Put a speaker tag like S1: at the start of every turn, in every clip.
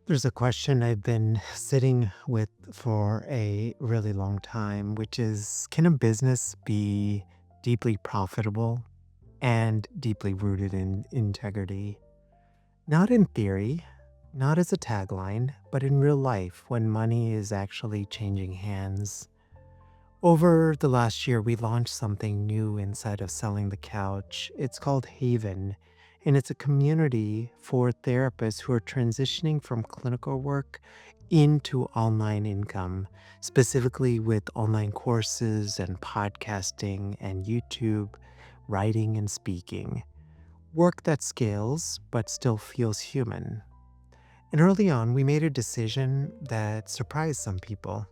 S1: There's a question I've been sitting with for a really long time, which is, can a business be deeply profitable and deeply rooted in integrity? Not in theory, not as a tagline, but in real life when money is actually changing hands. Over the last year, we launched something new inside of Selling the Couch. It's called Haven, and it's a community for therapists who are transitioning from clinical work into online income, specifically with online courses and podcasting and YouTube, writing and speaking. Work that scales but still feels human. And early on, we made a decision that surprised some people.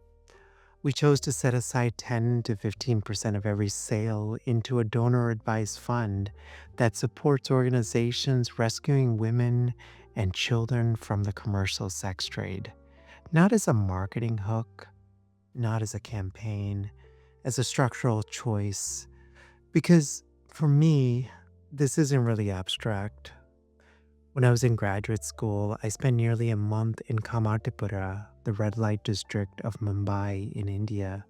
S1: We chose to set aside 10 to 15% of every sale into a donor advised fund that supports organizations rescuing women and children from the commercial sex trade. Not as a marketing hook, not as a campaign, as a structural choice. Because for me, this isn't really abstract. When I was in graduate school, I spent nearly a month in Kamatipura, the red light district of Mumbai in India.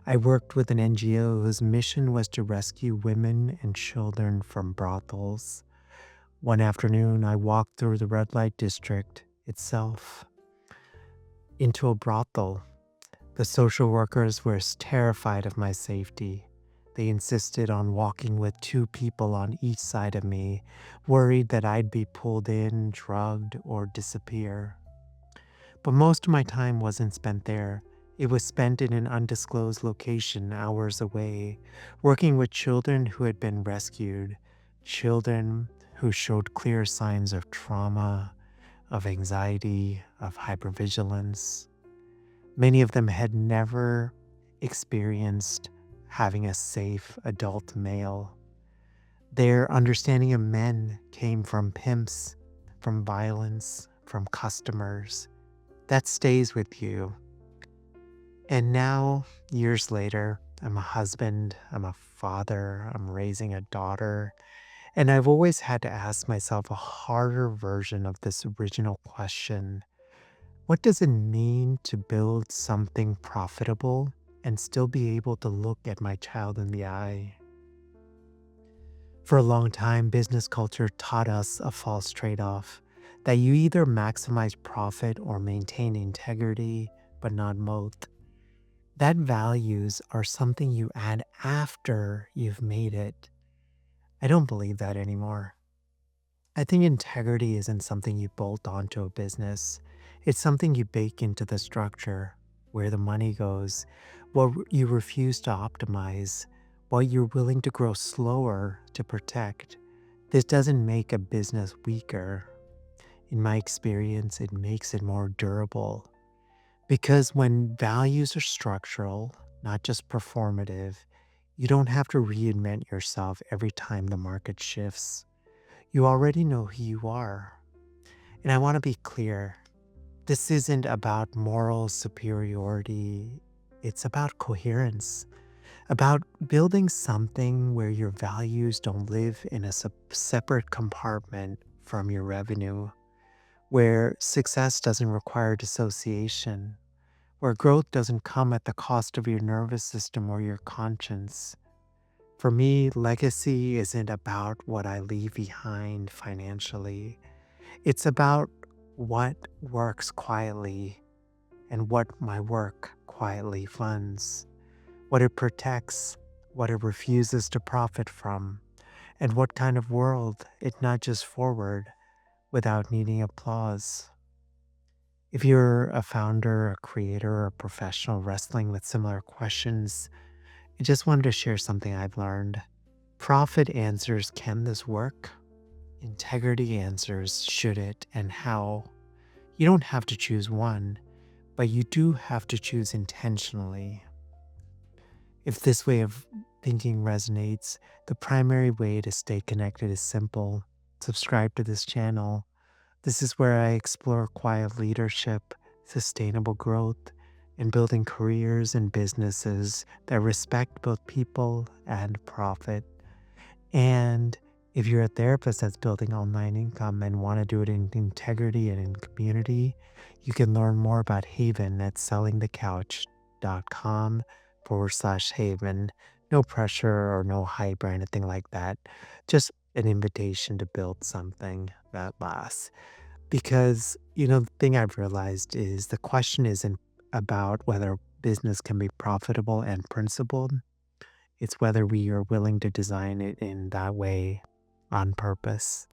S1: I worked with an NGO whose mission was to rescue women and children from brothels. One afternoon, I walked through the red light district itself into a brothel. The social workers were terrified of my safety. They insisted on walking with two people on each side of me, worried that I'd be pulled in, drugged, or disappear. But most of my time wasn't spent there. It was spent in an undisclosed location hours away, working with children who had been rescued, children who showed clear signs of trauma, of anxiety, of hypervigilance. Many of them had never experienced having a safe adult male. Their understanding of men came from pimps, from violence, from customers. That stays with you. And now, years later, I'm a husband, I'm a father, I'm raising a daughter, and I've always had to ask myself a harder version of this original question. What does it mean to build something profitable and still be able to look at my child in the eye? For a long time, business culture taught us a false trade off that you either maximize profit or maintain integrity, but not both. That values are something you add after you've made it. I don't believe that anymore. I think integrity isn't something you bolt onto a business. It's something you bake into the structure, where the money goes, what you refuse to optimize, what you're willing to grow slower to protect. This doesn't make a business weaker. In my experience, it makes it more durable. Because when values are structural, not just performative, you don't have to reinvent yourself every time the market shifts. You already know who you are. And I want to be clear, this isn't about moral superiority, it's about coherence, about building something where your values don't live in a separate compartment from your revenue, where success doesn't require dissociation, where growth doesn't come at the cost of your nervous system or your conscience. For me, legacy isn't about what I leave behind financially. It's about what works quietly and what my work quietly funds, what it protects, what it refuses to profit from, and what kind of world it nudges forward without needing applause. If you're a founder, a creator, or a professional wrestling with similar questions, I just wanted to share something I've learned. Profit answers, can this work? Integrity answers, should it and how? You don't have to choose one, but you do have to choose intentionally. If this way of thinking resonates, the primary way to stay connected is simple. Subscribe to this channel. This is where I explore quiet leadership, sustainable growth, and building careers and businesses that respect both people and profit. And If you're a therapist that's building online income and want to do it in integrity and in community, you can learn more about Haven at sellingthecouch.com/Haven. No pressure or no hype or anything like that. Just an invitation to build something that lasts. Because, the thing I've realized is the question isn't about whether business can be profitable and principled. It's whether we are willing to design it in that way on purpose.